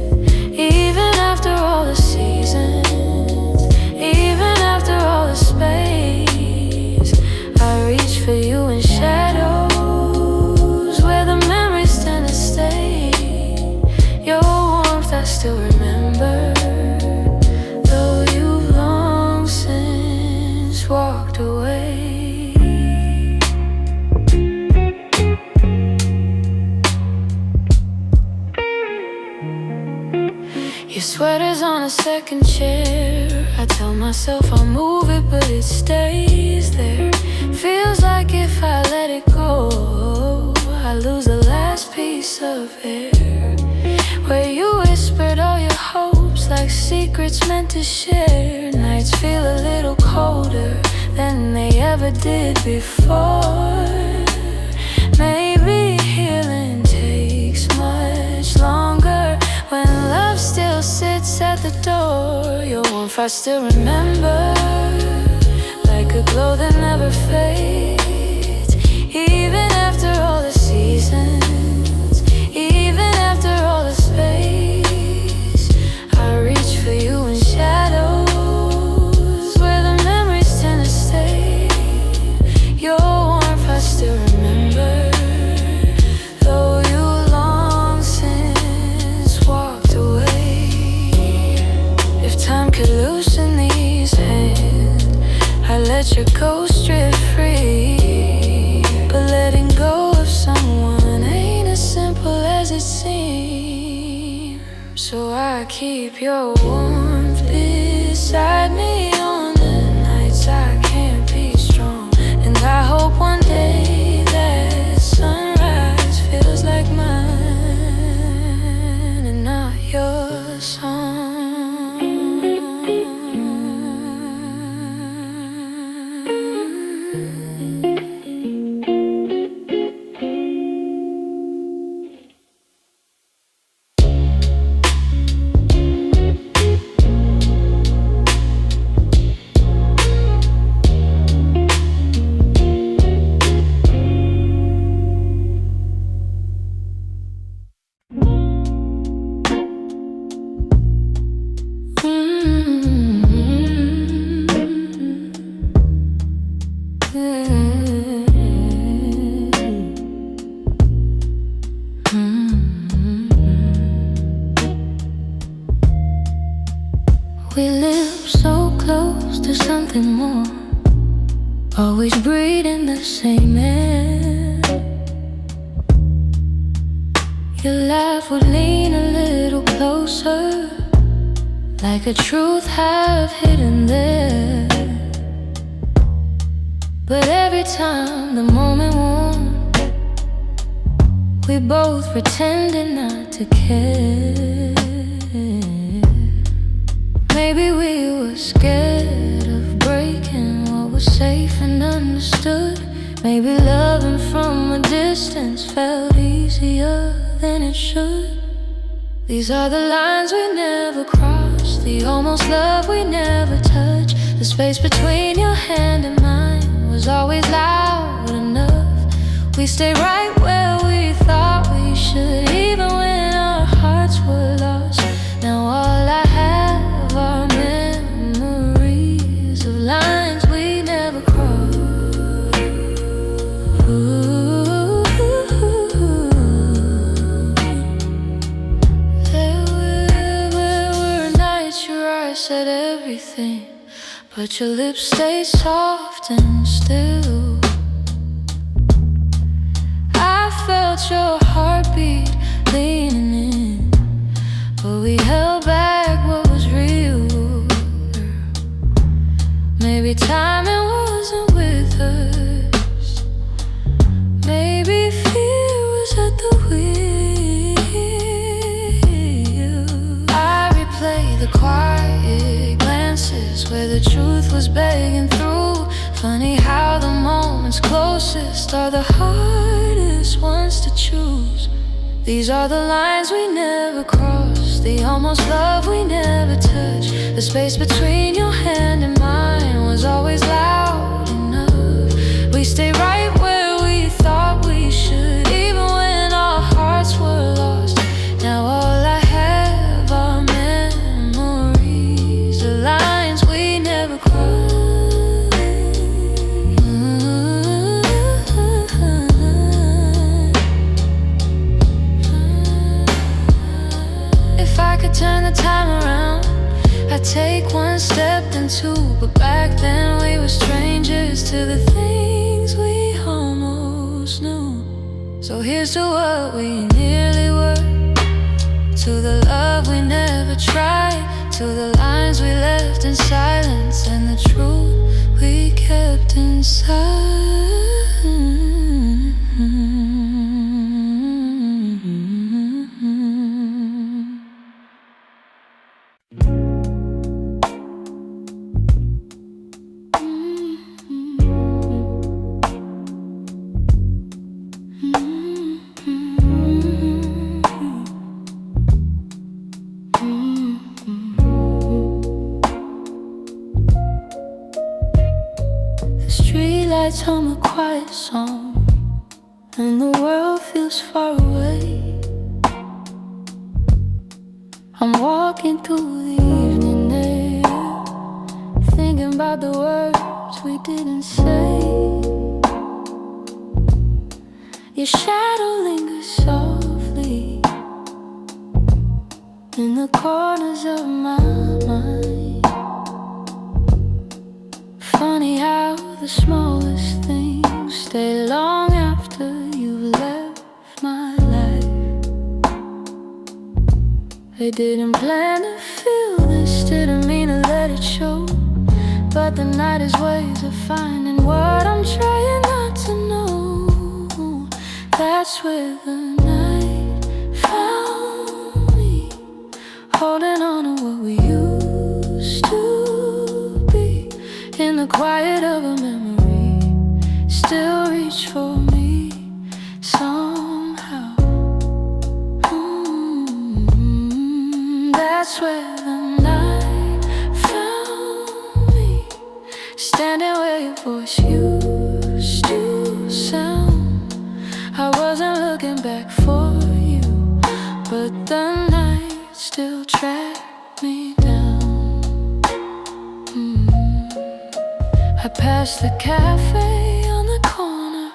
Even after all the seasons, even after all the space, I reach for you in shadows, where the memories tend to stay. Your warmth I still remember, though you've long since walked away. Your sweater's on a second chair. I tell myself I'll move it, but it stays there. Feels like if I let it go, I lose the last piece of air. Where you whispered all your hopes, like secrets meant to share. Nights feel a little colder than they ever did before. Maybe healing takes much longer when love still sits at the door. Your warmth I still remember, like a glow that never fades. Even after all the seasons, even after all the space, I reach for you in shadows, where the memories tend to stay. Your warmth I still remember, though you long since walked away. If time could loosen these hands, I let your ghost drift free. But letting go of someone ain't as simple as it seems. So I keep your warmth beside me on the nights I can't be strong. And I hope one day that sunrise feels like mine and not your song. We live so close to something more, always breathing the same air. Your laugh would lean a little closer, like a truth half hidden there. But every time the moment warmed, we both pretended not to care. Maybe we were scared of breaking what was safe and understood. Maybe loving from a distance felt easier than it should. These are the lines we never crossed, the almost love we never touched. The space between your hand and mine was always loud enough. We stayed right where we thought we should, even when our hearts were lost. Now all I have are memories of lines we never crossed. There were nights your eyes said everything, but your lips stayed soft and still. I felt your heartbeat leaning in, but we held back what was real. Maybe timing wasn't with us, maybe fear was at the wheel. I replay the quiet glances where the truth was begging through, Funny how the moments closest are the hardest ones to choose. These are the lines we never cross, the almost love we never touch. The space between your hand and mine was always loud enough. We stay right where we thought we should, even when our hearts were lost. Now all I have are memories, the lines we never crossed. If I could turn the time around, I'd take one step then two. But back then we were strangers to the things we almost knew. So here's to what we nearly were, to the love we never tried, to the lines we left in silence, and the truth we kept inside. Streetlights hum a quiet song, and the world feels far away. I'm walking through the evening air, thinking about the words we didn't say. Your shadow lingers softly in the corners of my mind. Funny how the smallest things stay long after you've left my life. I didn't plan to feel this, didn't mean to let it show, but the night has ways of finding what I'm trying not to know. That's where the night found me, holding on to what we used to be. In the quiet of a memory, still reach for me somehow. That's where the night found me, standing where your voice used to sound. I wasn't looking back for you, but the night still tracked me down. I passed the cafe on the corner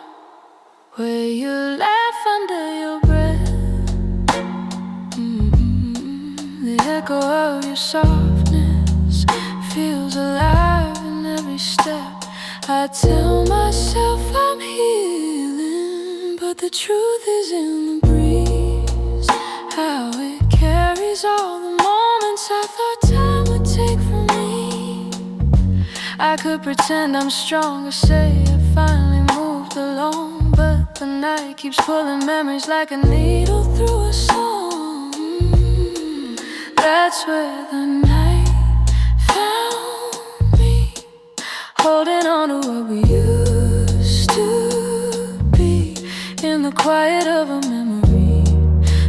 where you laugh under your breath. The echo of your softness feels alive in every step. I tell myself I'm healing, but the truth is in the breeze, how it carries all the moments I thought time would take from me. I could pretend I'm strong or say I finally moved along, but the night keeps pulling memories like a needle through a song. That's where the night found me, holding on to what we used to be. In the quiet of a memory,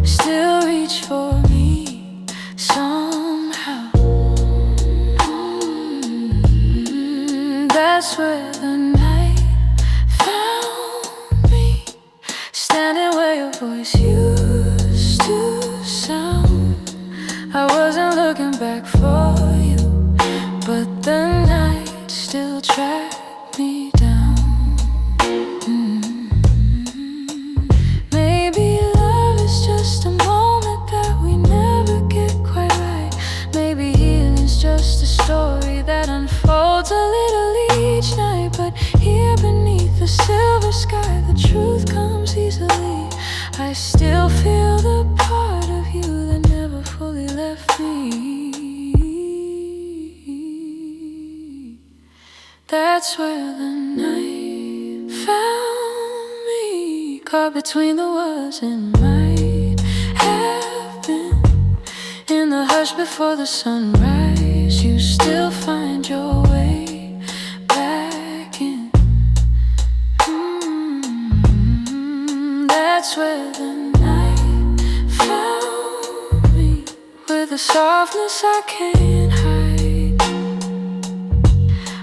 still reach for me somehow. That's where the night found me, standing where your voice used to sound. I wasn't looking back for you, but the night still tracked me down. Maybe love is just a moment that we never get quite right. Maybe healing's just a story that unfolds a little each night. But here beneath the silver sky, the truth comes easily. I still feel the part of you that never fully left me. That's where the night found me, caught between the words and might have been. In the hush before the sunrise, you still find your way back in. with a softness I can't hide.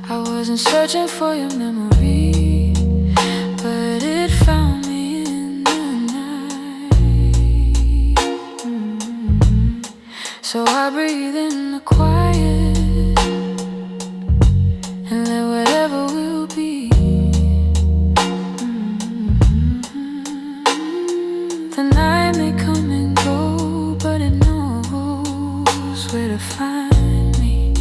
I wasn't searching for your memory, but it found me in the night. So I breathe in the quiet and let whatever will be. The night may come and go, but it knows where to find me.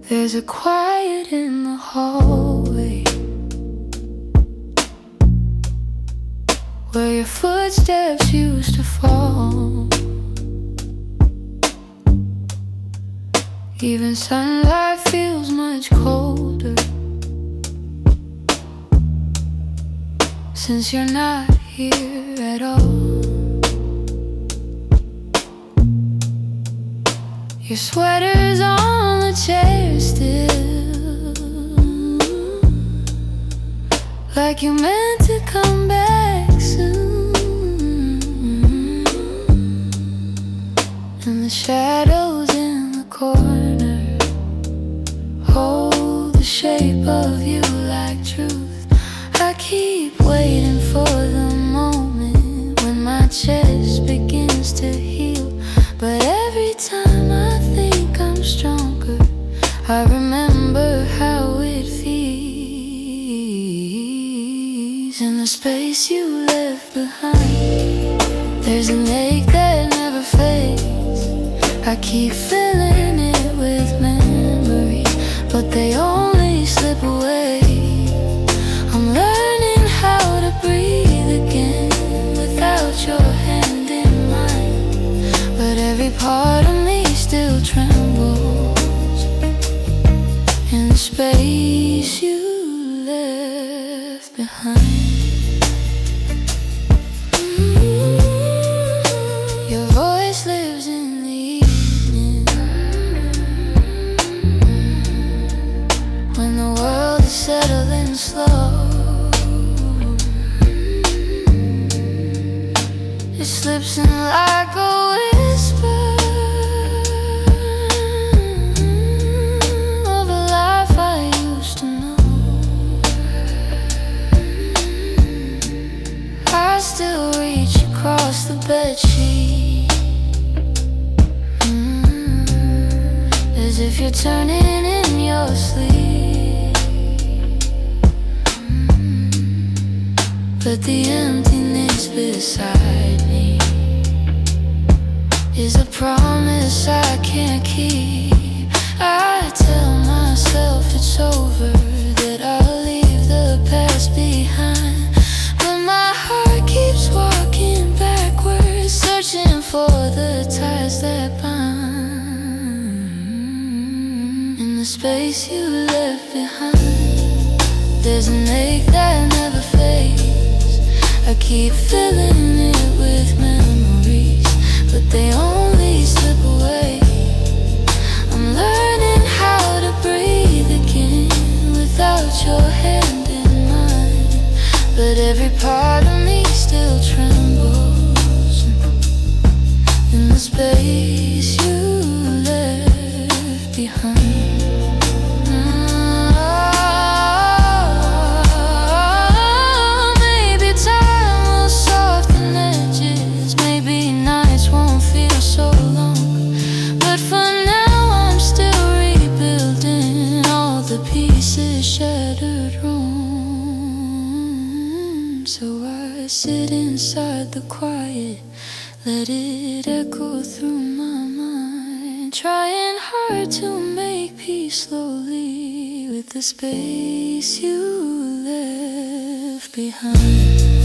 There's a quiet in the hallway where your footsteps used to fall. Even sunlight feels much colder since you're not here at all. Your sweater's on the chair still, like you meant to come back soon. And the shadows in the corner hold the shape of you like truth. I keep waiting for the moment when my chest begins to heal, but every time I think I'm stronger, I remember how it feels. In the space you left behind, there's an ache that never fades. I keep filling it with memories, but they only slip away. I'm learning how to breathe again without your hand in mine, but every part of me still trembles in the space you left behind. Your voice lives in the evening, when the world is settling slow. It slips in like a whisper of a life I used to know. I still reach across the bedsheet, as if you're turning in your sleep. But the emptiness beside me is a promise I can't keep. I tell myself it's over, that I'll leave the past behind, but my heart keeps walking backwards, searching for the ties that bind. In the space you left behind, there's an ache that never fades. I keep filling it with memories, but they only slip away. I'm learning how to breathe again without your hand in mine, but every part of me still trembles in the space you left behind. Shattered room, so I sit inside the quiet, let it echo through my mind, trying hard to make peace slowly with the space you left behind.